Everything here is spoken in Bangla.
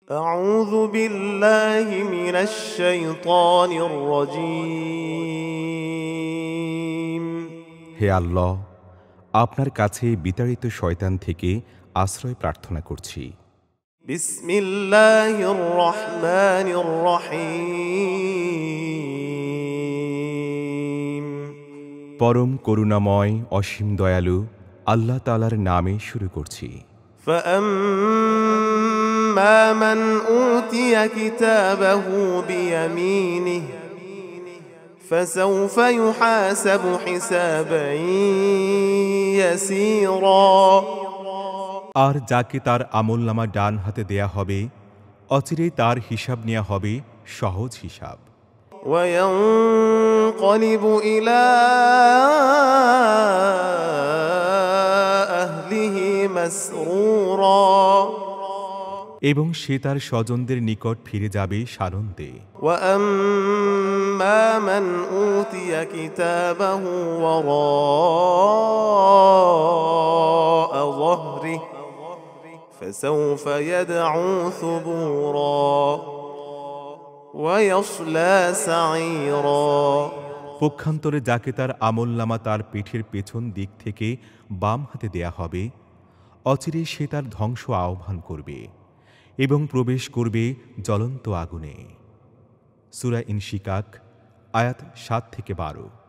أعوذ بالله من الشيطان الرجيم হে আল্লাহ, আপনার কাছে বিতাড়িত শয়তান থেকে আশ্রয় প্রার্থনা করছি। بسم الله الرحمن الرحيم পরম করুণাময় অসীম দয়ালু আল্লাহ তাআলার নামে শুরু করছি। فأما من أوتي كتابه بيمينه فسوف يحاسب حسابا يسيرا আর যাকে তার আমলনামা ডান হাতে দেয়া হবে, অচিরেই তার হিসাব নেওয়া হবে সহজ হিসাব। وينقلب إلى أهله مسرورا এবং সে তার স্বজনদের নিকট ফিরে যাবে সানন্দে। وأما من أوتي كتابه وراء ظهره فسوف يدعو ثبورا ويصلى سعيرا পক্ষান্তরে যাকে তার আমলনামা তার পিঠের পেছন দিক থেকে বাম হাতে দেয়া হবে, অচিরেই সে তার ধ্বংস আহ্বান করবে এবং প্রবেশ করবে জ্বলন্ত আগুনে। সূরা ইনশিকাক আয়াত ৭ থেকে ১২।